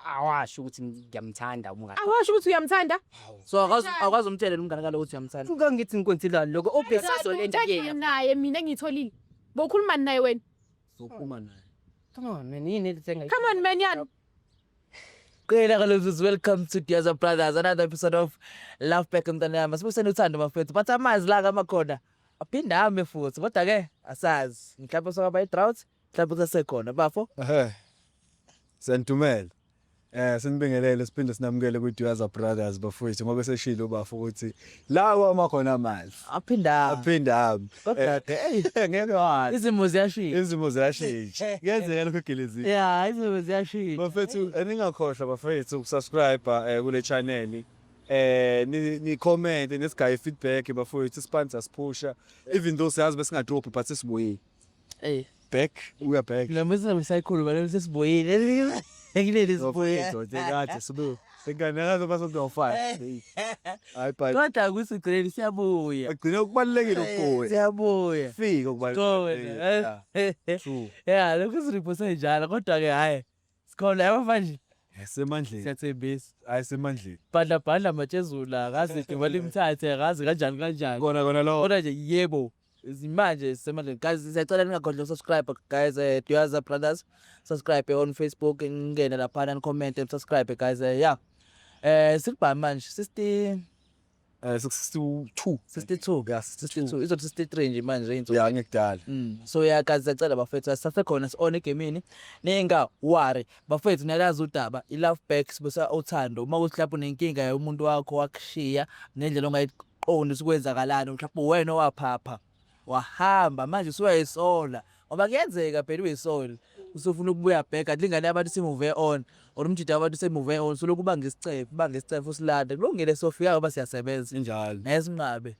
awasho ukuthi ngiyamthanda umngane. Awasho ukuthi uyamthanda? So akwazi umthelela umngane kalo ukuthi uyamthanda. Ngeke ngithi nkontilani lokho obhesizolenta ke. Naye mina ngitholile. Bokhuluma naye wena. Sokhuluma naye. Come on man, yini lethenga. Come on man yani. Kuyela kaloku welcome to Diaza Brothers, another episode of Love Back Mntanami. Sibusene uthando mafethu. But amazi la kamakhona. Aphinda hame futhi. Kodwa ke asazi. Mhlawumbe sokaba i-drought, mhlawumbe kusesekhona bafo. Sentumela. Sinibingelele siphinde sinamukele ku Diaza Brothers bafowethu ngoba seshilo bafo ukuthi lawa amakhona amazi. Aphinda. Kodwa ke Ngeke wazi. izimo ziyashintsha. Izimo ziyashintsha. Kuyenzeka lokho gelezi. Yeah, izimo ziyashintsha. Bafethu ningakhohlwa bafethu ukusubscribe kule channel. Ni comment nesigaye feedback bafowethu sponsor sipusha even though siyazi besingadrop but sisibuye. Back, we are back. Lo mse msayikhuluma lo sesiboyile. Ngilele siboye. Kade sibu. Singanaka bazodofaya. Hayi bye. Kodwa kusigcine siyabuya. Agcina ukubalekile ukubuya. Siyabuya. Fika ukubalekile. True. Yeah, lokho siripose njalo kodwa ke hayi. Sikhona yabo manje. Semandleni. Siyathembisa. Hayi semandleni. Bhadla matshezula akazi dibali imthathe akazi kanjani. Kona lo. Kodwa nje yebo. Manje semandleni guys siyacela ningakhohlwa subscribe guys Diaza Brothers subscribe on Facebook ngene lapha and comment and subscribe guys yeah silibha manje 62 izothi 63 nje manje into ya ngekudala so yeah guys siyacela bafethu sasekhona on egamini ninga worry bafethu niyalazi udaba I love back sibusa uthando uma uhlapha unenkinga umuntu wakho wakushiya nendlela ongayiqondi ukwenzakalana mhlawumbe wena owaphapha wahamba manje usuyayisola ngoba kuyenzeka phela uyisola usufuna ukubuya back atlingane abantu simove on or umjida abantu semove on so lokhu banga isicefe usilanda kulungile sofika ngoba siyasebenza injalo nesinqabe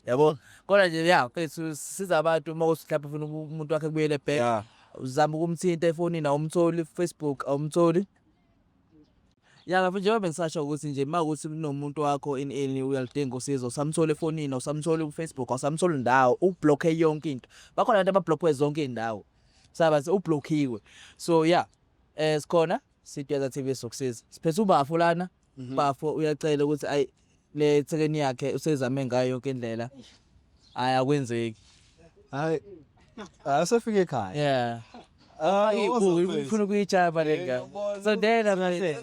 yabo kodwa nje ya mfethu siza abantu uma usihlapha ufuna umuntu wakhe kubuyele back uzama ukumthinta efonini na umtholi Facebook awumtholi ya ngapha njengoba bengisasho ukuthi nje makuthi kunomuntu wakho in uyalidinga usizo samthole efonini usamthole ku Facebook awusamthole ndawo ublock yonke into bakhona abantu abablockwe zonke indawo sabathi ublockiwe so yeah sikhona Diaza TV sokusiza siphethe ubafo lana bafo uyacela ukuthi ay le thekeni yakhe usezame ngayo yonke indlela ayakwenzeki hayi asafike ekhaya yeah ufuna ukuyitshaba lenga sondela manje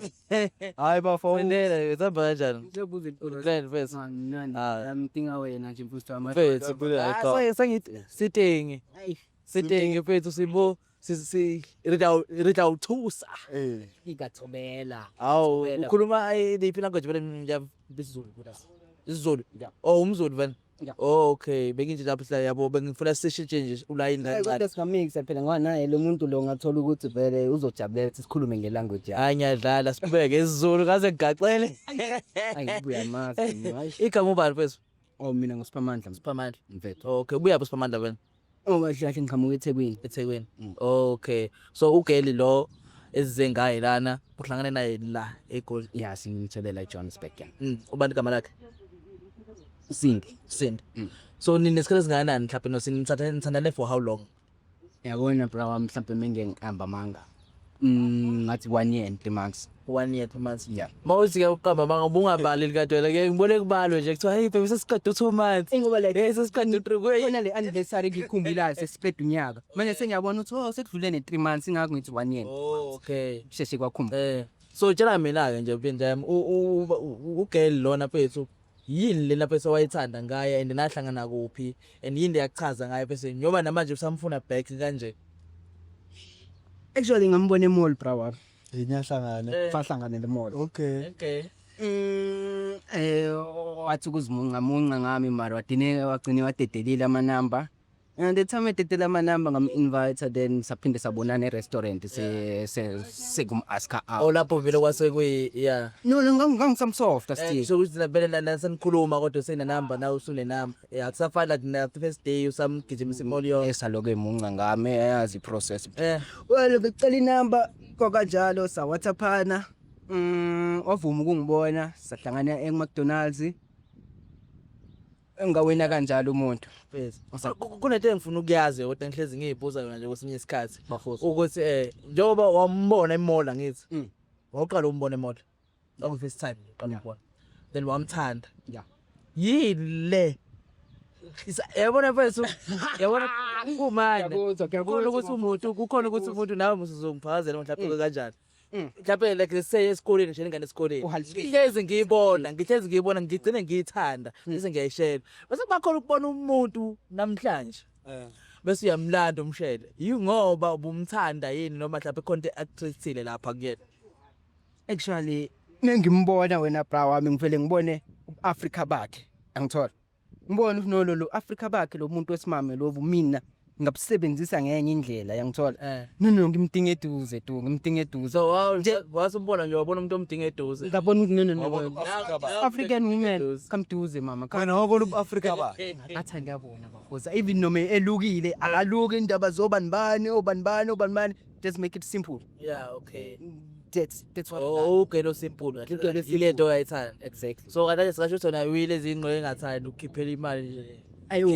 hayi bafo sondela zamba kanjani Ngizobuza impilo. Plan first Nginga wena nje mfuthu wami. Fethu sengithi sitenge fethu sibo rida uthusa Ngigathobela. awu ukhuluma liphi language vele ngisizulu isizulu oh umzulu vele okay benginje lapho sila yabo bengifuna sishintshe nje ulayini kancane Kodwa singamikisa phela ngoba naye lo muntu lo ngathola ukuthi vele uzojabulela sikhulume ngelanguage yakhe. hayi ngiyadlala sibeke isizulu kaze ngigaqele Angibuya mazi. igama ubani fethu Oh mina ngusiphamandla. Siphamandla Mfethu. okay ubuya Siphamandla wena Oh kahle ngiqhamuka eThekwini. eThekwini okay so ugeli lo ezize ngaye lana uhlangane naye la eGoli Yeah, singitholela eJohannesburg. ubani igama lakhe Sindi. Sindi so ninesikhathi singakanani mhlawumbe nisanthane for how long Yabona bro wami mhlawumbe mengengihamba manga. Ngathi 1 year and 3 months. 1 year 2 months Yeah. mawuthi ke uqamba manga ubungabali likadwela ke ngibone kubalwe nje kuthiwa hey baby sesiqeda 2 months Ngoba like hey sesiqeda 3 kwe yona le anniversary ngikhumbulayo sesiqeda unyaka. Manje sengiyabona ukuthi oh sekudlule ne 3 months ingakho ngithi 1 year. okay Sheshe kwakhumbuka. so tshela mina ke nje phindam ugel lona phethu yini lena phese wayithanda ngaye and nahlangana kuphi and yini yakuchaza ngaye phese nyoba namanje usamfuna back kanje Actually ngambona emall bro. inyahlangane Fahlangane le mall. okay Wathi kuzimunca ngami mara wadineka wagcina wadedelile ama number. And the time ededela ama number ngam-invite then saphinde sabonana e-restaurant segum aska out. lapho vele kwase kuyi yeah No ngangisamsoft still. so ukuthi vele nasanikhuluma kodwa sena number nawe usune number akusafana na first day usamgijimisa imall yo Esaloke emunca ngami ayazi i-process. eh Well ngicela inamba kanjalo sa WhatsAppana. Wavuma ukungibona sahlangana eMcDonald's. Engawena kanjalo umuntu. pheze kunento engifuna ukuyazi kodwa ngihlezi ngiyibuza yona nje kwesinye isikhathi ukuthi njengoba wambona imall ngithi waqala umbona emoto long first time qala umbona then wamthanda Yeah. yile yabona mfethu yabona kumanje Ngiyakuzwa, kukhona ukuthi umuntu kukhona ukuthi umuntu nawe musuzongifakazela mhlawumbe kanjani mhlawumbe like lesay esikoleni nje ingane esikoleni ngihlezi ngiyibona ngigcine ngiyithanda bese ngiyayishela bese bakhona ukubona umuntu namhlanje bese uyamlanda umshele yingoba ubumthanda yini noma mhlawumbe content actressile lapha kuyena. Actually nengimbona wena bra wami ngivele ngibone uAfrica bakhe angithola ngibona uNololo Africa bakhe lo muntu wesimame lovu mina ngabusebenzisa ngenye indlela yangithola no ngimdinga eduze ngimdinga eduze So wasumbona nje wabona umuntu omdinga eduze ngabona ukuthi no African women come duze mama Wena wabona uAfrica ba? athi ngiyabona bafuza even noma elukile akaluki indaba zobanibani obanibani just make it simple. yeah okay That's what okay lo simple kahle ile nto ayithanda exactly. so kanje sikasho ukuthi wena uyile izingqo engathandi ukukhiphela imali nje Ayo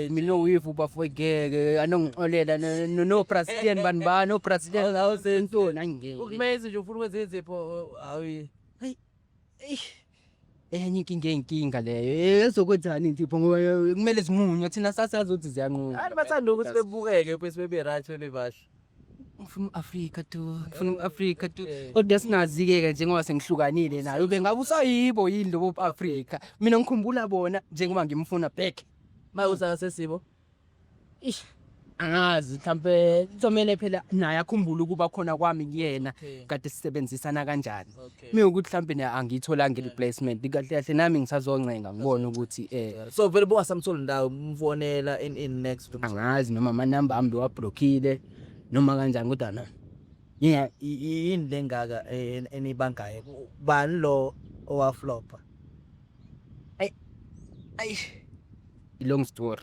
mina uyivu bafogeke anongixolela no president banibani no president ngawo sentoni angeke ukumeze nje ufuna ukwenza izipho hayi enye inkinga leyo ezokwenzani insipho ngoba kumele simunye thina sasazi ukuthi ziyanquma hayi bathanda ukuthi bebukeke bese bebe right bebasha ngifuna uAfrica tu kodwa singazi-ke njengoba sengihlukanile nayo bengabe usayibo yini lobo Africa mina ngikhumbula bona njengoba ngimfuna back maye usakasesibo angazi mhlambe kuzomele phela naye akhumbule ukuba khona kwami kuyena kade sisebenzisana kanjani mina ukuthi mhlambe naye angiyitholanga replacement kahle kahle nami ngisazoncenga ngibona ukuthi so vele bowasamtholi ndawo umfonela in next angazi noma amanamba ami bewablockile noma kanjani kodwa na yini lengaka enibangayo bani lo owaflopa ay long story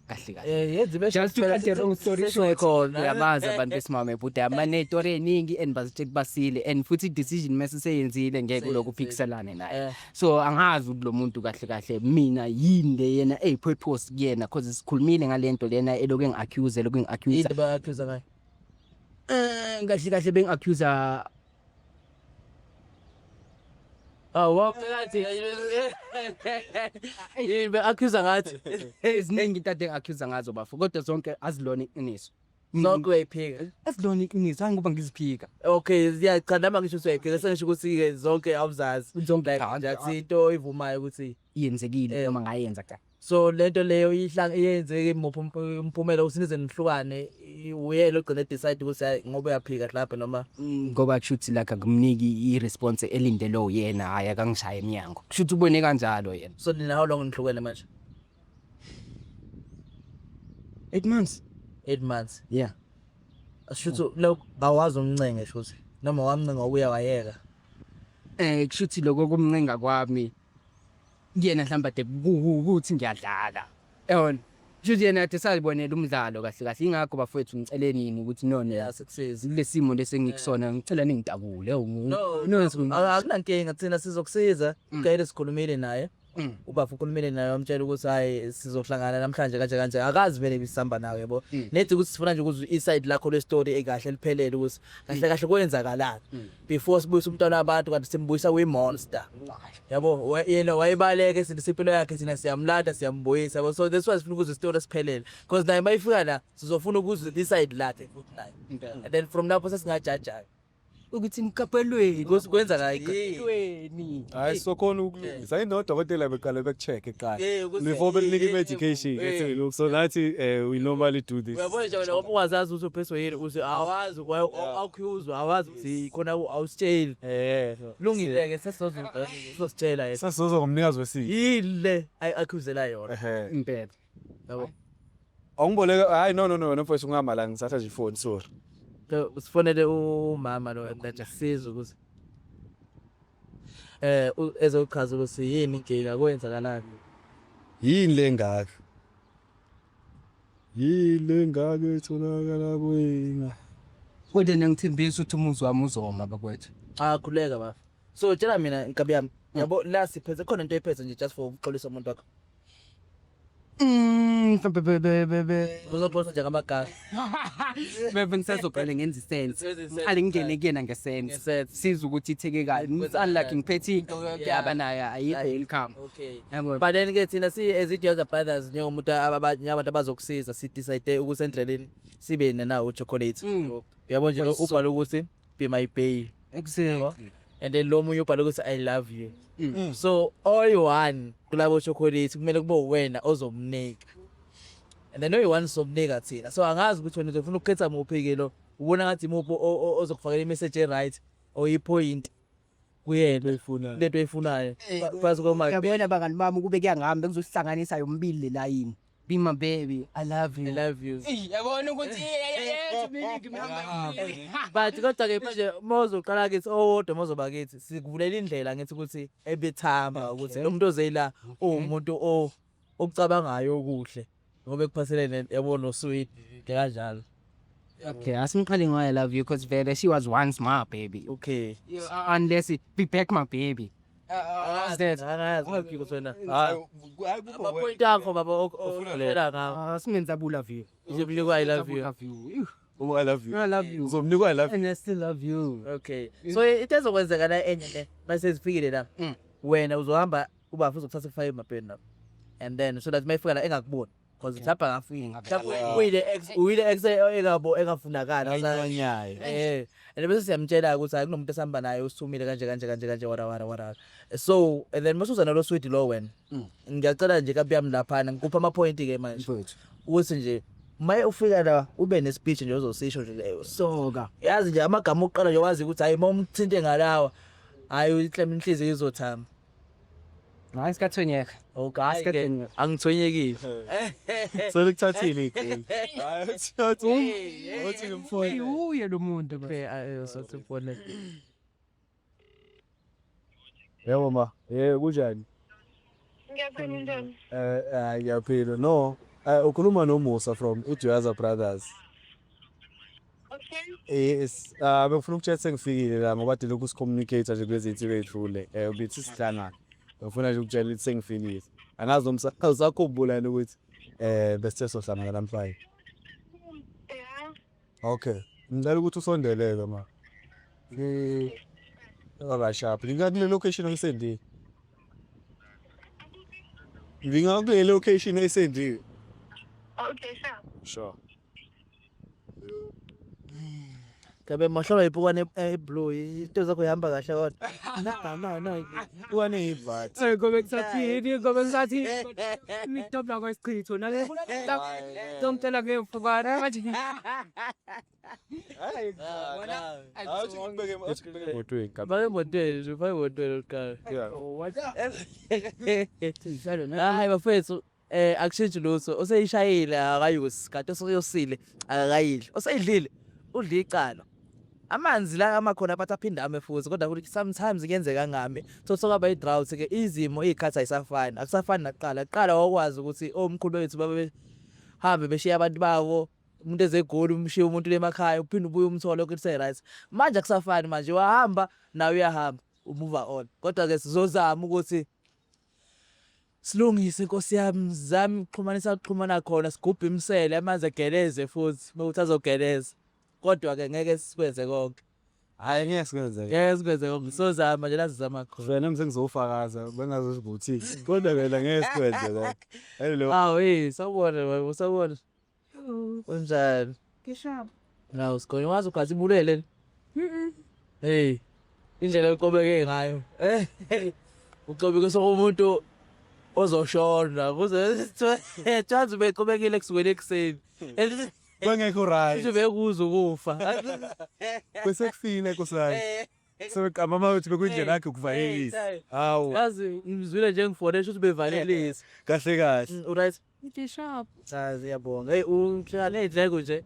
kahle yenzi bese just to cut the long story short uyabazi abantu besimame but amanetori eningi and bazitshela basile and futhi decision mase seyenzile ngeke lokuphikiselane naye so angazi ukuthi lo muntu kahle mina yini le yena purpose kuyena because sikhulumile ngalento lena eloku engiaccuse yini ba-accuse ngayo kahle bengi-accuse waphakathi yini be-accuse ngathi eziningi into ade engi-accuse ngazo bafo kodwa zonke azilona iqiniso zonke uyayiphika azilona iqiniso hayi ngoba ngiziphika okay cha nami ngisho ukuthi uyayiphika sengisho ukuthi-ke zonke awuzazi zonke like nje into ivumayo ukuthi yenzekile noma ngayenza ka so lento leyo iyenzeke muphi umphumela usinize nihlukane uyelo ogcina decide ukuthi hayi ngoba uyaphika lapha noma ngoba kushuthi like akumniki i-response elindele uyena hayi akangishaya eminyango kushuthi ubone kanjalo yena so nina how long nihlukene manje 8 months 8 months yeah ashuthi lo bawazi umncenge shuthi noma wamncenga uya wayeka kushuthi lokho kumncenga kwami kuyena mhlamba de ukuthi ngiyadlala yabona kushuthi yena ade salibonela umdlalo kahle ingakho bafowethu ngicele nini ukuthi none success kulesimo lesengikusona ngicela ningitabule akunankinga thina sizokusiza ugayile sikhulumile naye ubafu ukhulumile naye wamtshela ukuthi hayi sizohlangana namhlanje kanje akazi vele bisihamba nawe yabo nethi ukuthi sifuna nje ukuzwa iside lakho le story ekahle liphelele ukuthi kahle kwenzakalani before sibuyisa umntwana wabantu kanti simbuyisa we-monster yabo yena wayebaleke sipilo yakhe thina siyamlanda siyambuyisa yabo so that's why sifuna ukuzwa isitory siphelele because naye mayifika la sizofuna ukuzwa iside lakhe futhi naye and then from lapho sesingajajayo ukuthi nikapelweni kwenza la ikweni Hayi sokhona ukulungisa ayinodokotela beqale bekucheck eqala before bekunike medication so nathi we normally do this. uyabona nje wena ungazazi ukuthi uphethwe yini uze awazi awukhuzwa awazi ukuthi khona awusitsheli lungile-ke sesizositshela yena Sasizoza ngomnikazi wesiko. yile ayiaccusela yona impela yabo Awungiboleka hayi no mfowethu ungamala ngisatha nje phone sorry. usifonele umama lo that asiza ukuthi ezochaza ukuthi yini inkinga kwenzakalani Yini lengaka etholakala kwena. kodwa ngithembisa ukuthi umuzi wami uzoma bakwethu khuleka bafa so tshela mina inkabi yami yabo la siphethe khona into ephethe nje just for ukuxolisa umuntu wakho Uzoposta nje ngamagama. Bebe ngisazoqala ngenza isense. Ngiqale ngingene kuyena ngesense. Ngesense. Siza ukuthi itheke kahle. Unlike ngiphethe into yaba nayo ayikho income. Okay. Yabo. But then ke thina as Joza Brothers njengomuntu abantu abazokusiza si decide ukusendleleni sibe nawo chocolate. Uyabona nje ubhala ukuthi be my bae. Exactly. And then lo munye ubhala ukuthi I love you. So all you want kulabo chocolate kumele kube wena ozomnika. And then no one somnika thina. So angazi ukuthi wena ufuna ukukhetha muphi ke lo. Ubona ngathi muphi ozokufakela i-message right or i-point kuyena Efuna. lento eyifunayo. Phakathi kwamanje. Yabona bangani bami kube kuyangami bekuzosihlanganisa yombili le line. Be my baby, I love you. I love you. Yabona ukuthi But kodwa ke manje mozoqala kithi owodwa mozoba kithi sikuvulela indlela ngithi ukuthi ebethamba ukuthi lo muntu ozeyila umuntu okucabangayo okuhle ngoba ekuphathelene yabona no sweet kanjalo. Okay, asimqale ngo I love you because vele she was once my baby. Okay. Unless it be back my baby. That Angazi ukuthi wena. Hayi Ama point akho baba ofulela ngawo. Simenza bu love you. Ngizokunika I love you. I love you. I love you. Uzomnika I love you. And I still love you. Okay. So it ezokwenzeka la enye le mase sifikile la. Wena uzohamba uba futhi ukuthatha 5 mapeni lapho. And then so that mayifika la engakuboni because lapha ngafika. Mhlawumbe uyile ex engafunakala Ayinyayo. and bese siyamtshela ukuthi hayi kunomuntu esihamba naye usithumile kanje wara. So and then masuza nalo sweet lo wena. Ngiyacela nje kabi yami laphana ngikupha ama point ke manje. Ukuthi nje maye ufika la ube ne speech nje ozosisho nje leyo. Soka. Yazi nje amagama oqala nje wazi ukuthi hayi momthinte ngalawa hayi ihlema inhliziyo izothamba. Hayi sikathonyeka. Okay ke angithonyekile. Selekuthathile igoli. Hayi uthi ngimfone. Uye lo muntu ba. Sothi phone. Yebo ma. Kunjani? Ngiyaphila njani? Ngiyaphila. No. Ukhuluma noMusa from Joza Brothers. Okay. Yes. Bengifuna ukutshela sengifikile la ngoba de lokhu sicommunicate nje kulezi zinto ezithule. Ubithi sihlangana. Ngifuna nje ukutshela ukuthi sengifikile. Angazi nomsa uzakhumbula ukuthi bese sohlangana namhlanje. Yeah. Okay. Ngicela ukuthi usondeleke ma. Sharp. Ngikule location ngisendi. Ngikule location esendi. Okay, sure. Sure. Kabe mahlobo ipukwane eblue into zakho ihamba kahle kodwa. No. Kuwane ivat. Ngobe kusaphili ngobe ngisathi ngitobla kwesichitho nale. Ngomtela ngefukara manje. Hayi. Awuthi ngibeke emotweni kabi. Bake model, ufake model ka. Yeah. Hayi bafethu akushintshe lutho. Oseyishayile akayusi, kanti oseyosile akakayidli. Oseyidlile udla icala. Amanzi la amakhona bathi aphinda ame futhi kodwa ukuthi sometimes kuyenzeka ngami sokwaba i-drought ke izimo izikhathi ayisafani akusafani naqala wakwazi ukuthi omkhulu wethu babe hambe beshiya abantu bawo umuntu ezegoli umshiya umuntu lemakhaya uphinde ubuye umthole ukuthi say right manje akusafani manje wahamba nawe uyahamba move on kodwa ke sizozama ukuthi silungise inkosi yami zami ukuxhumana khona sigubhe imsele amanzi egeleze futhi ukuthi azogeleza kodwa ke ngeke sikwenze konke. Hayi ngeke sikwenze. Ngeke sikwenze konke. Sozama nje lazizama khona. Wena msengizofakaza bengazozibuthi. Kodwa wena ngeke sikwenze la. Hello. Sawubona. Unjani? Ngishaba. Nawu sikhona wazi ugazi ibulele. Hey. Indlela eqobeke ngayo. Uqobeke sokumuntu ozoshona kuze thanzi beqobekile kusukela ekseni. Bengekho right. Nje bekuza ukufa. Kwesekufile nkosana. Mama uthi bekuyindlela yakhe ukuvayelisa. Hawu. Yazi ngizwile nje ngifonesha ukuthi bevalelisa. Kahle. Right? Ngishaba. Sazi yabonga. Hey uhlala nezindleko nje.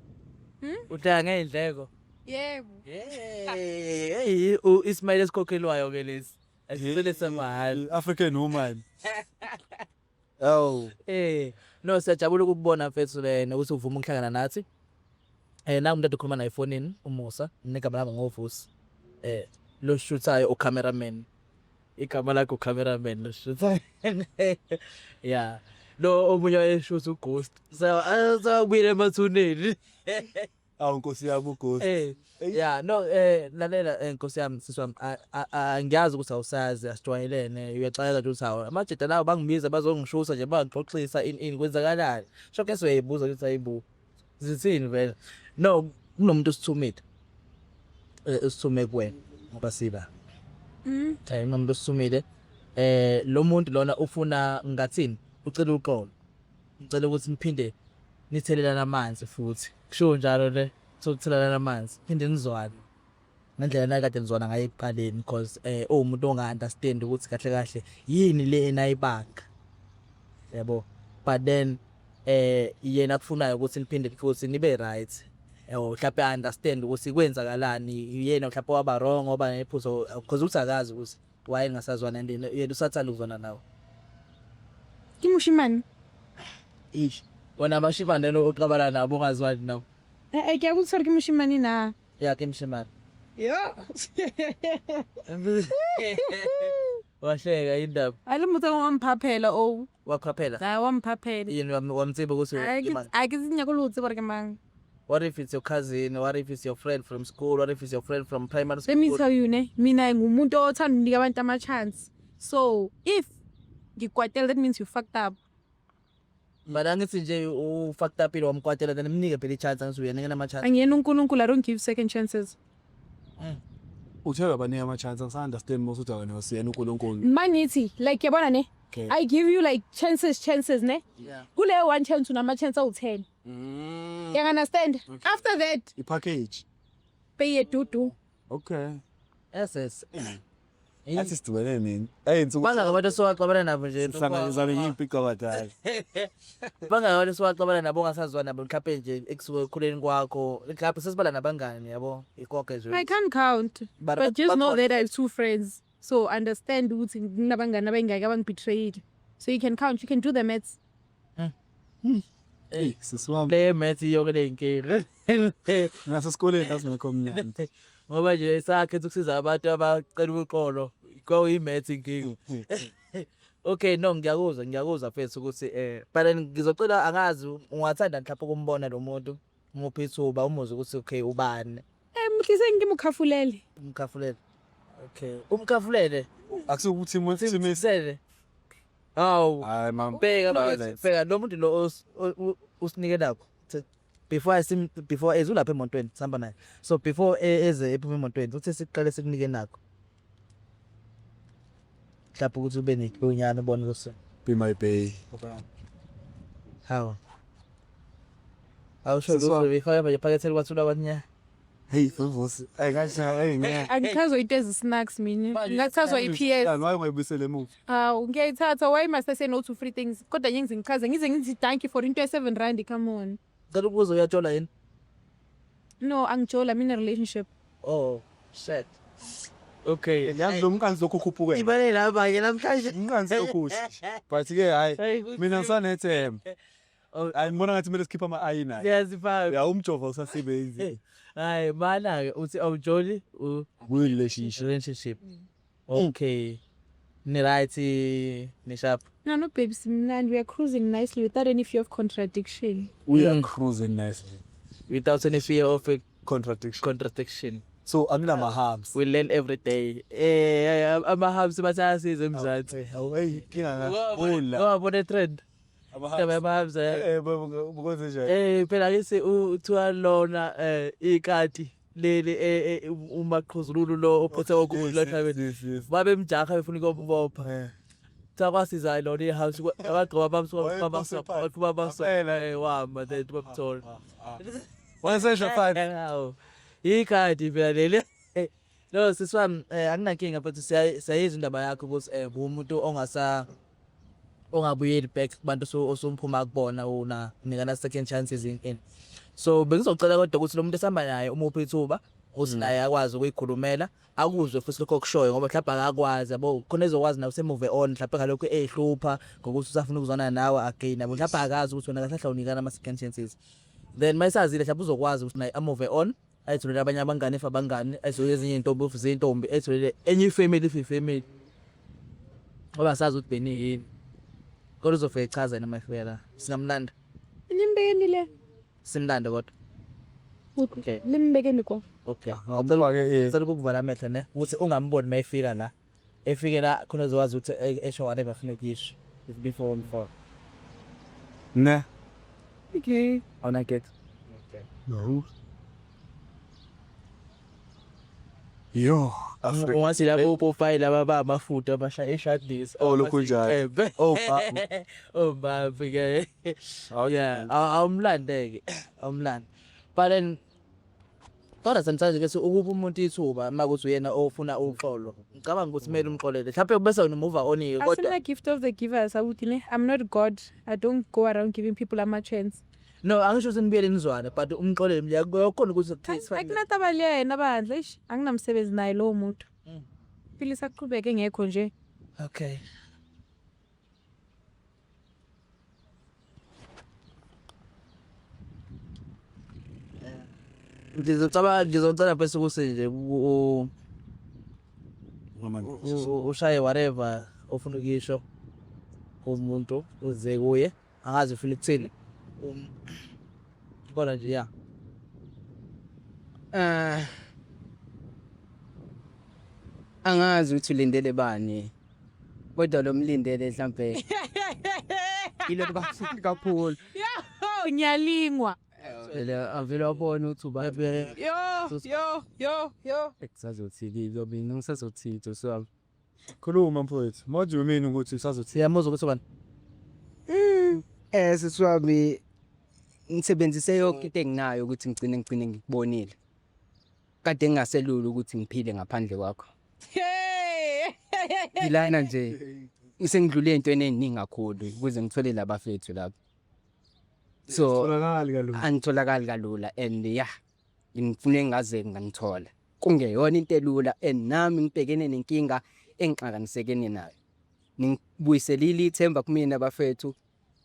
Uhlala ngezindleko. Yebo. Hey Ismail esikhokhelwayo ke lesi. Asisele semahala. African woman. Oh. No siyajabula ukubona mfethu lena ukuthi uvuma ukuhlangana nathi. Nangu umuntu okhuluma naye efonini uMusa, negama lami ngovusi. Lo shootayo ucameraman. Igama lakhe ucameraman lo shootayo. Yeah. lo omunye wayeshuthi ughost sawubile emathuneni. Awu Nkosi yami uGhost. Yeah, no, lalela Nkosi yami sisi wami angiyazi ukuthi awusazi asijwayelene uyaxaka nje ukuthi hawo amajeda lawo bangibiza bazongishusa nje bangixoxisa in kwenzakalani. Shokhe siyayibuza ukuthi ayibu. Zithini vele? No, kunomuntu osithumile. Usithume kuwena ngoba siba. Kunomuntu osithumile. Lo muntu lona ufuna ngathini? Ucela uxolo. Ngicela ukuthi niphinde nithelelana amanzi futhi. Kusho njalo le sokuthelelana amanzi. Phinde nizwane. Ngendlela nakade nizwana ngayo ekuqaleni because umuntu onga-understand ukuthi kahle kahle yini le enayibaka. Yabo. But then yena kufunayo ukuthi niphinde futhi nibe right. Mhlawumbe understand ukuthi kwenzakalani yena mhlawumbe waba wrong ngoba nephutho because usakazi ukuthi why ngasazwana yena usathanda ukuzwana nawe. Kimushimani. Ish. Wona abashimane lo oqabala nabo ongazwani nawo. Kuyakuthi kimushimani na. Yeah, kimshimani. Yeah. Wahleka indaba. Alimuthi wamphaphela o. Waqhaphela. Hayi wamphaphela. Yini wamtsiba ukuthi Akizinya kulutsi kodwa manje. what if it's your cousin, what if it's your friend from school, what if it's your friend from primary school? Let me tell you ne, mina ngumuntu othanda ukunika abantu ama chance. So, if ngikwatela that means you fucked up. But angithi nje u fucked up wamkwatela then mnike phela ichance angithi uyanike ama chance. Angiyena uNkulunkulu I don't give second chances. Uthela banika ama chance ngisanderstand most ukuthi wena usiyena uNkulunkulu. Manithi like yabona ne? Okay. I give you like chances ne? Yeah. Kule one chance unama chance awu10. You understand? Okay. After that, I-package. pay a dudu. Okay. Yes. Athi sidibene nini? Ayinsuku. Bangaka abantu sowaxabana nabo nje. Sihlanganyisana ngiyimpica badala. Bangaka abantu sowaxabana nabo ongasazwana nabo mhlawumbe nje ekusuke ekhuleni kwakho. Mhlawumbe sesibala nabangani yabo. Ikonke nje. I can't count. But just know that I have 2 friends. So understand ukuthi nginabangani abangaki abangibetrayed. So you can count, you can do the maths. Hey, sisiwami. Le math yonke le inkinga. Nasesikoleni asingekho mnyama. Ngoba nje isakhetha ukusiza abantu abacela uqolo. Kwa imath inkinga. Okay, no ngiyakuzwa mfethu ukuthi but ngizocela angazi ungathanda mhlawumbe ukumbona lo muntu nguphi ithuba umuze ukuthi okay ubani. Mhlise ngimukhafulele. Umkhafulele. Okay. Umkhafulele Akusukuthi umuntu sele. Hawu. Hayi mama. Bheka lo muntu lo usinike nakho. Before ezulapha emontweni sihamba naye. So before eze ephuma emontweni uthi siqale sikunike nakho. Mhlawumbe ukuthi ube nekhonyana ubone ukuthi Be my bay. how. Awusho ukuthi before bayaphakethela kwathula kwanya. Hey, Vusi. Ayikashaya ngeke. Angithazwa into ezi-snacks mina. Ngathazwa i-PS. Why ungayibisele emuva? Ngiyayithatha. Why must I say no to free things? Kodwa nje ngizichaza ngize ngithi thank you for into ye7 come on. Ngicela ukubuza uyatshola yini? No, angijola mina relationship. Oh, shit. Okay. Yazi lo mkanzi lokho ukhuphuke. Ibale laba ke namhlanje. Umkanzi okuhle. But ke hayi mina ngisanethemba. Hayi ngibona ngathi kumele sikhipha ama-ayi naye. Siyazifaka. Ya umjova usasebenzi. Hayi mana ke uthi awujoli relationship. Okay. Ni right ni sharp. No babes, we are cruising nicely without any fear of contradiction. We are cruising nicely. Without any fear of a Contradiction. So anila mahams. we learn every day. Ama-hubs bathasiza emzansi. Away kinga ngabula. Wabona trend. Ama-hubs Bukoze nje. phela ke uthiwa lona ikati leli umaqhuzululo lo ophothe okudla ekhaya. Babe mjaha befuna ukubopha. Takwasiza lona ihouse abagqoba bamswa wahamba then bamthola. Wasesha fine. Ikati phela leli. No siswami anginankinga but siyayizwa indaba yakho ukuthi umuntu ongabuyeli back kubantu osumphuma kubona una nikana second chances in. So bengizocela kodwa ukuthi lo muntu esihamba naye umuphi ithuba uthi naye akwazi ukuyikhulumela akuzwe futhi lokho kushoyo ngoba mhlawumbe akakwazi yabo khona ezokwazi nawe semove on mhlawumbe ngalokho ehlupha ngokuthi usafuna ukuzwana nawe again nabo mhlawumbe akazi ukuthi wena kahlahla unikana ama second chances. Then mayisazile mhlawumbe uzokwazi ukuthi naye amove on ayitholele abanye abangane abangani ayizolele ezinye intombi ayitholele enye family ngoba sazi ukuthi beni yini. kodwa uzofika ichaza yena mayifika la singamlanda Limbekeni le. simlanda kodwa Okay. Limbekeni kwa. okay Awubuke ngicela ukukuvala amehlo ne ukuthi ungamboni mayifika la efike la khona uzokwazi ukuthi esho whatever afuna ukuyisho before ne. Okay. awuna get No. Yo, Africa. ungathi lapho profile laba amafuta abashaya eshadis Oh, lokhu kunjalo. Oh, oh bafike yeah awumlandeke awumlanda but then kodwa sometimes ke ukuba umuntu ithuba makuthi uyena ofuna uxolo ngicabanga ukuthi kumele umxolele mhlawumbe bese unomove on kodwa Asina gift of the givers awuthine. I'm not God. I don't go around giving people a chance. no angisho ukuthi nibuyele nizwane but umxolele mliyakhona ukuthi kuthisa Akunataba liyena bandla ish. Anginamsebenzi naye lo muntu. Philisa kuqhubeke ngekho nje. okay ngizocela bese kusenje ushaye whatever ofuna ukisho umuntu uze kuye angazi ufuna ukuthini kodwa nje ya Angazi ukuthi ulindele bani. Kodwa lo mlindele mhlambe ilo kakhulu kakhulu. Oh, nyalingwa. Avela wabona ukuthi uba Yo. ekusazothini lo mina ngisazothitho so khuluma mfowethu. What do you mean ukuthi usazothi? siyamuzwa ukuthi bani siswami ngisebenzise yonke into enginayo ukuthi ngigcine ngikubonile. Kade ngingaselula ukuthi ngiphile ngaphandle kwakho. Ngilana nje ngisengidlule entweni eziningi kakhulu ukuze ngithole labafethu lapho. So Tholakali kalula. angitholakali kalula and ngifune ngaze ngangithola. Kungeyona into elula and nami ngibhekene nenkinga engixakanisekene nayo. Ningibuyiselile ithemba kumina bafethu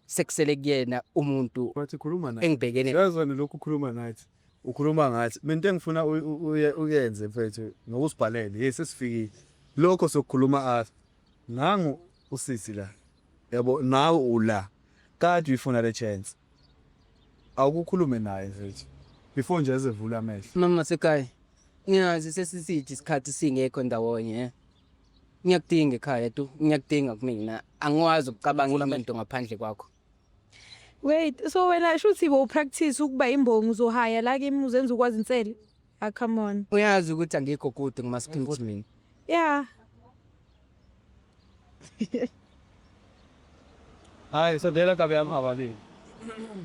sekusele kuyena umuntu Bathi khuluma naye. engibhekene Yazwana lokhu ukhuluma nathi. Ukhuluma ngathi mina engifuna uyenze mfethu ngokusibhalele yes sesifikile. Lokho sokukhuluma athi nangu usisi la. Yabo nawe ula. Kade uyifuna le chance. Awukukhulume naye mfethu. Before nje ezevula amehlo. mama sekhaya. Ngiyazi sesisithi isikhathi singekho ndawonye. Ngiyakudinga ekhaya tu, ngiyakudinga kumina. Angikwazi ukucabanga into ngaphandle kwakho. Wait, so wena shuthi bo practice ukuba imbongi uzohaya la kimi uzenza ukwazi insele. Ah come on. Uyazi ukuthi angikho kude ngamaskills mina. Yeah. Hayi sondela kabe amhabali.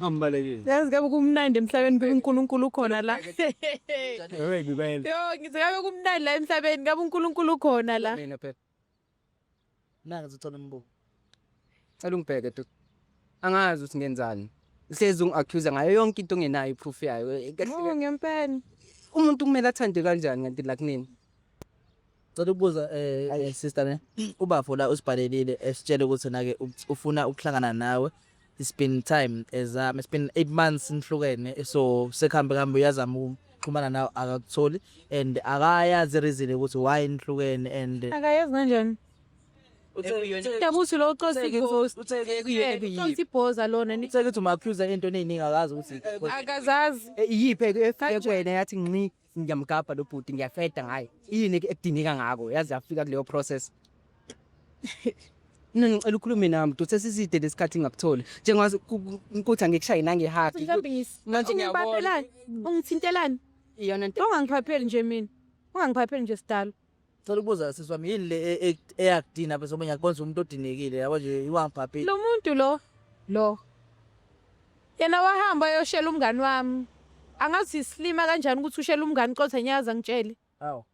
Ambalekile. Yazi ngabe kumnandi emhlabeni kuNkulunkulu ukhona la. Hey ngibele. Yo, ngithi ngabe kumnandi la emhlabeni ngabe uNkulunkulu ukhona la. Mina phela. nanga ngizothola imbuko Cela ungibheke tu. Angazi ukuthi ngenzani. Hlezi ungi-accuse ngayo yonke into ongenayo iproof yayo. Oh, ngempela. Umuntu kumele athande kanjani kanti la kunini? Ngicela ukubuza sister ne ubafo la usibhalelile esitshele ukuthi nake ufuna ukuhlangana nawe it's been time it's been 8 months nihlukene so sekhambe uyazama ukuxhumana nawe akakutholi and akayazi reason ukuthi why nihlukene and Akayazi kanjani? Dabuthi lo Uthe ucosi ibhoza lona ni ukuthi uma accuse into eziningi akazi ukuthi akazazi. Iyiphe ekwena yathi ngini ngiyamgabha lo bhuti ngiyafeda ngaye. Yini ekudinika ngako yazi yafika kuleyo process. Mina ngicela ukukhuluma nami duthi sesiside lesikhathi ngakutholi. Njengazi ukuthi angikushayi nangehaki. Manje ngiyabona. Ungipaphelani? Ungithintelani? Iyona into Ungangiphapheli nje mina. Ungangiphapheli nje sidalo. ngicela ukubuza siswami yini le eyakudina bese omunye akubonza umuntu odinekile yabo nje iwangiphaphile Lo muntu lo. Yena wahamba yoshela umngani wami. Angazi slima kanjani ukuthi ushela umngani kodwa nyaza ngitshele. awu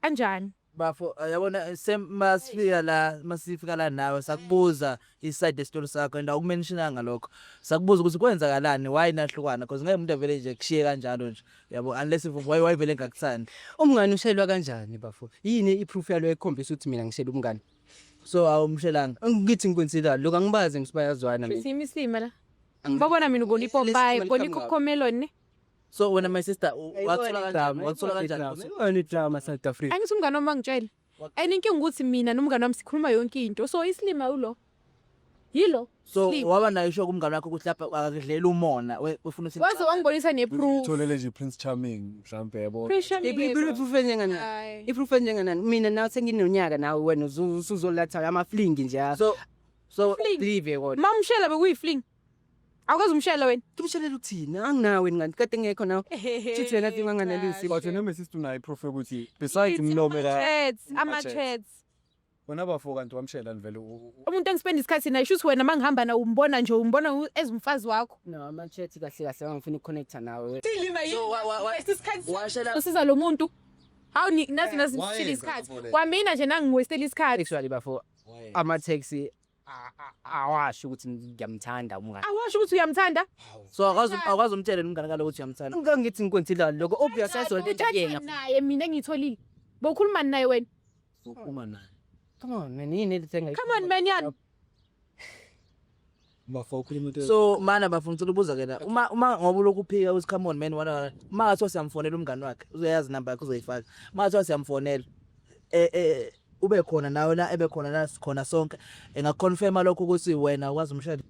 Kanjani? bafo yabona masifika la nawe sakubuza iside story sakho and awukumentionanga lokho sakubuza ukuthi kwenzakalani why nahlukana because ngeke umuntu avele nje kushiye kanjalo nje yabo unless why vele ngakuthandi umngani ushelwa kanjani bafo? Yini iproof yalo ekhombisa ukuthi mina ngishela umngani? so awumshelanga Ngithi ngikwenzela lokho angibazi ngisibayazwana mina. Simi slima la. Babona mina ugoliko bye, ugoliko khomelone. so wena my sister wathola kanjani Wena drama South Africa. Angithi umngani wami ngitshela. Ayinkinga ukuthi mina nomngani wami sikhuluma yonke into. So islima ulo. yilo So Sleep. waba nayo isho kumngane wakho ukuthi lapha akadlela umona wefuna waze wangibonisa neproof Utholele nje Prince Charming mhlambe yabo. iproof enjenganani iproof enjenganani mina nawe senginonyaka nawe wena usuzolatha amaflingi nje so Fling. leave kodwa mamshela bekuyifling awukazi umshela wena kumshelela uthini anginawe ngani kade ngekho nawe Chithi wena athi unganganelisi. But noma sister unayo proof ukuthi besides umlome la ama-chats wona bafo kanti wamshela vele umuntu engispenda isikhathi naye shuthi wena mangihamba na umbona nje umbona ezimfazi wakho no ama-chat kahle kahle angifuna ukuconnecta nawe usiza lo muntu hawu nazi ngishila isikhathi kwamina nje nangiwestela isikhathi actually bafo ama-taxi awasho ukuthi ngiyamthanda umngane awasho ukuthi uyamthanda so akwazi umtshela umngane kalo ukuthi uyamthanda ngithi ngikwenzile lokho obvious ayizolethiyena naye mina engiyitholile bowukhuluma naye wena uma naye come on man yini lethenga come on man yani bafo ukhuluma into so mana bafuna ukuthi ubuza ke la uma ngoba lokuphika uthi come on man wena uma ngathi siyamfonela umngane wakhe uzoyazi number yakhe uzoyifaka uma ngathi siyamfonela ube khona nawe la ebe khona la sikhona sonke engaconfirma lokho ukuthi wena wazi umshado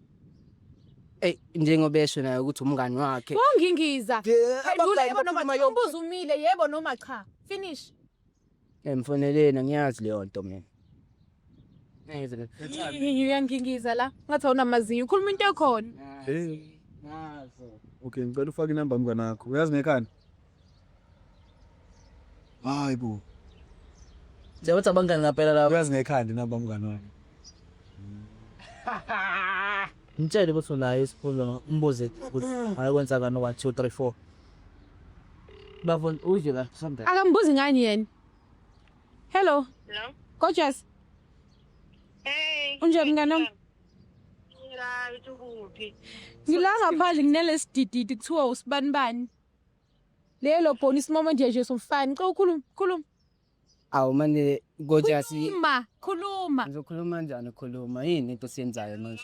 njengoba esho naye ukuthi umngane wakhe wongingiza yebo noma umbuzo umile yebo noma cha finish emfoneleni ngiyazi leyo nto mina uyangingiza la ngathi awunamazinyo ukhuluma into ekhona Okay ngicela ufake inamba mngane wakho uyazi nekhanda hayibo njengoba abangani ngaphela la uyazi nekhanda inamba mngane wakho mtshele ukuthi unayo isifundo umbuze ukuthi ayikwenza ngani 1 2 3 4 bafuna uje la something akambuzi ngani yena hello Hello? gorgeous Hey. Unjani mngani wami? Right, ukuphi? ngila ngaphandle kunelesidididi kuthiwa usibanibani lelo bonus moment nje somfani xa ukhuluma awu manje gorgeous khuluma ngizokhuluma kanjani khuluma yini into siyenzayo manje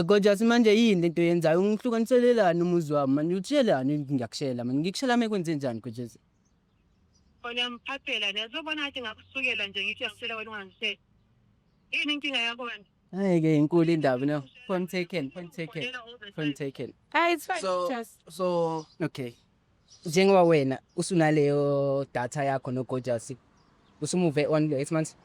gorgeous manje yini into yenzayo ungihlukaniselelani umuzi wami manje utshelani ngiyakushela manje ngikushela mekwenze njani gorgeous Bona mphaphela nezobona athi ngakusukela nje ngithi yasela wena ungangisela. Yini inkinga yakho wena? hayi ke inkulu indaba no point taken it's fine so okay njengoba wena usunaleyo data yakho no gorgeous usumuve on le 8 months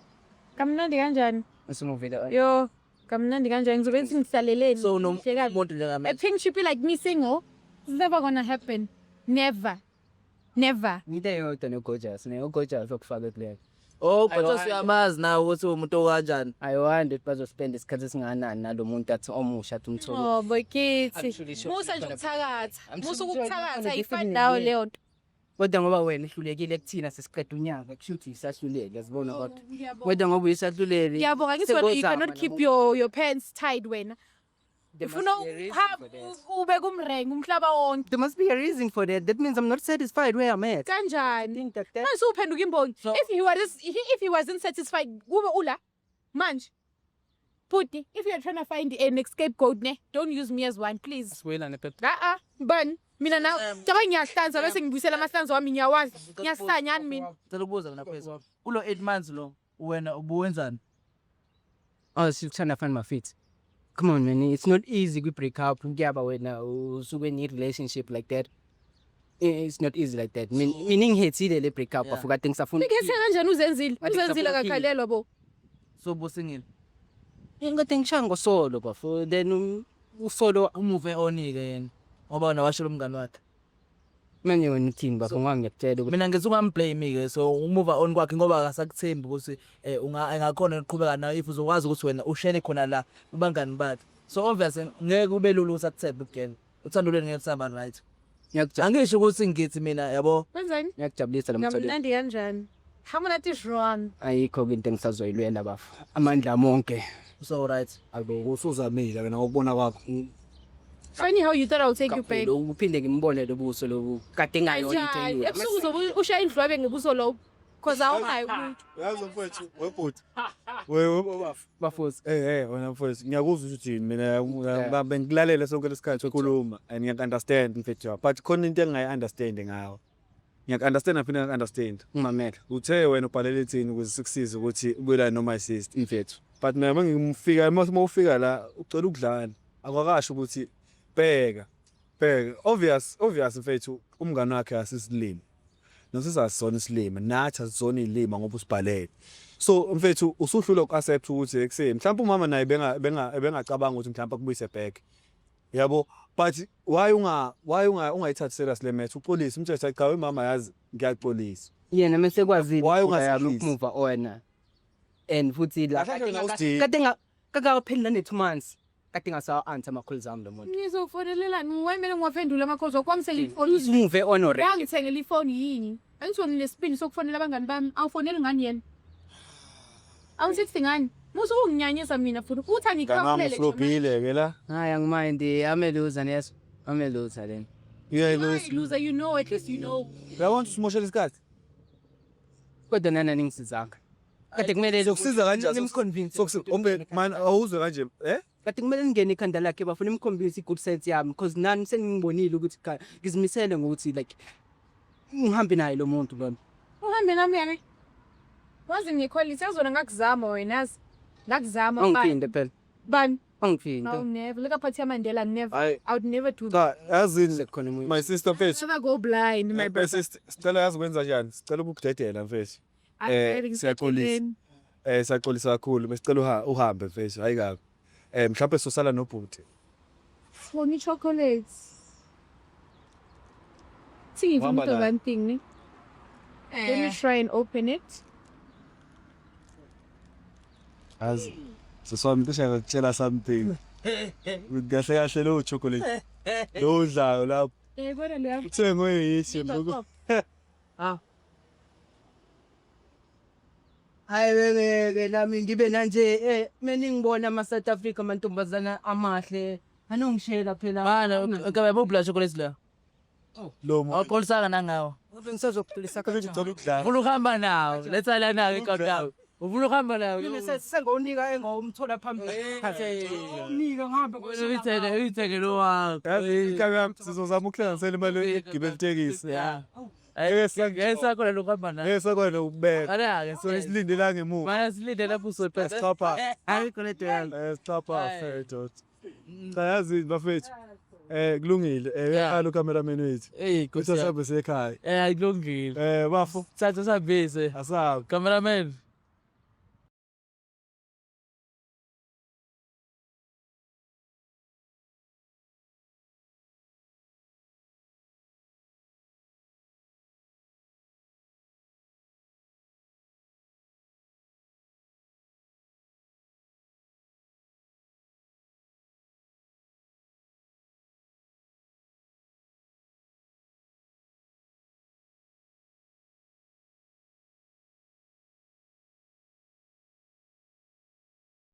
kamnandi kanjani usumuve on yo kamnandi kanjani ngizobe singihlaleleni so umuntu a njengamanje pink chippy like me single it's never gonna happen never ngide yodwa no gorgeous ne gorgeous okufaka kuleyo but siyamazi nawe ukuthi umuntu okanjani I wonder if bazospend isikhathi esinganani nalomuntu athi omusha athi umtholo oh bokithi Actually, sure. musa nje ukuthakatha I'm musa sure ukuthakatha kukhona ayifani different nawe way. leyo nto kodwa ngoba wena ihlulekile kuthina sesiqeda unyaka kushuthi isahluleli yazibona kodwa kodwa ngoba uyisahluleli ngiyabonga ngithi wena you cannot keep your pants tied wena ufuna ube kumrengi umhlaba wonke there must be a reason for that. That means I'm not satisfied where I'm at. kanjani Think that manje uphenduka imbongi So- if he wasn't satisfied kube ula manje Puti, if you're trying to find an scapegoat ne don't use me as one please Swela nepep. ban mina na caba ngiyahlanza bese ngibuyisela amahlanzo wami ngiyawazi ngiyasanyani mina cela ukubuza mina phezulu kulo 8 months lo wena ubuwenzani Oh, she's trying to find my feet. Come on, man. It's not easy to break up. Ngiyaba wena usuke ni relationship like that. It's not easy like that. Meaning hate ile break up. Yeah. Afuka things afuna. ngikhethe kanjani uzenzile Ngathi uzenzile ngiyafuna kakhalelwa bo so busingile Ngoba ngishanga solo bafo. Then usolo umuve onike yena ngoba wena washela umngane wakhe manje wena uthini bafo ngangiyakutshela ukuthi mina ngithi ungamblame ke so umuva on kwakhe ngoba akasakuthembi ukuthi engakhona ukuqhubeka nayo if uzokwazi ukuthi wena ushele khona la ubangani bakhe so obviously ngeke kube lulu ukusakuthemba again uthando lweni ngeke saba right angisho ukuthi ngithi mina yabo wenzani ngiyakujabulisa lo mtholo. ngamnandi kanjani hamuna that is wrong Ayikho into engisazoyilwela bafo. Amandla monke. so right Ayibo usuzamile wena ngokubona kwakho. funny how you thought I'll take you back Uphinde ngimbone lobuso lobu kade ngayona into kanjani eyiyo. ebusuku uzobe ushaya indlwabe ngebuso lobo cause awunayo umuntu Yazi mfowethu webhuti. Wewe Bafosi. wena mfowethu ngiyakuzwa ukuthi mina bengilalela sonke lesikhathi ukhuluma and ngiyakunderstand mfethu but khona into engayi-understand ngawo. Ngiyaku-understand phela understand. Ngimamela. Uthe wena ubhalele ethini ukuze sikusize ukuthi ubuyela noma sister mfethu. but mina mangifika uma ufika la ucela ukudlala akwakasho ukuthi bheka obvious mfethu umngane wakhe asisilimi nosizasona isilima nathi asizona izilima ngoba usibhalele so mfethu usuhlula uaccept ukuthi ekseni mhlawumbe umama naye bengacabanga ukuthi mhlawumbe akubuyise back yabo but why ungayithathi serious le match upolice umthetho cha imama yazi ngiyaxolisa yena mase kwazile Why ungasikhizi? move on and futhi la Kahle kade kakaphendula ne 2 months kade ngasa answer amakhulu zami lo muntu Ngizofonela ngiwemele ngiwaphendula amakhozo kwami selifoni. move on already Ngangithengela ifoni yini? Angisonile spin sokufonela abangani bami. Awufoneli ngani yena? Awusithi ngani? Musu unginyanyisa mina futhi uthi ngami angikhamphele. flopile ke la hayi angimind ameluza neso ameluza then Loser, you know, at least you know. uyabona usimoshela isikhathi kodwa nana ningisizanga kade kumele sokusiza kanjani nimconvince sokusiza man awuzwe kanje kade kumele ngene ikhanda lakhe bafuna imconvince good sense yami because nani sengibonile ukuthi ngizimisele ngokuthi like ngihambe naye lo muntu lona Uhambe nami yami. Wazi ngikhwalisa yazona ngakuzama wena yazi. Ngakuzama angifinde phela Bani? No, angifinde never. Look at Patia Mandela, never. Aye. I would never do that. cha yazini sekhona umuntu my sister mfethu Never go blind, my brother. sister sicela yazi kwenza njani sicela ukudedela mfethu I'm very siyaxolisa. excited. siyaxolisa kakhulu besicela uhambe mfethu hayi kabi mhlawumbe sosala nobhuti For me chocolates. See if you Wamba do la. one thing. Ne? Let me try and open it. yazi sosami ngisho ngakutshela something kahle kahle lo chocolate lo udlayo lapho Eh, what are you? uthe ngoyishi lokho hayi beke nami ngibe nanje mina ngibona ama South Africa amantombazana amahle anongishela phela Mana kabe bubla chocolate la. lo muntu Awuqolisanga nangawo. ngisazokuxolisa ngicela ukudlala Ufuna ukuhamba nawo. Letha lana ke kodwa. Ufuna ukuhamba nawo. mina sengonika engomthola phambili unika ngihambe Uyithenge lo wakho. Kaka sizozama ukuhlanganisela imali yegibeli tekisi. Yeah. Ayesa khona lo kuhamba nawo. Sakwana ukubeka. Ara-ke So esilindela ngemuva. Mana silinde lapho usophethe. Stop up. Hayi khona edoyalo. Stop up fethu. Cha yazi bafethu. Kulungile. Uyaqala ucameraman wethu. Hey, Kuthi kuthi. sabe sekhaya. Akulungile. Bafo Thatha sabese. asabi. Cameraman.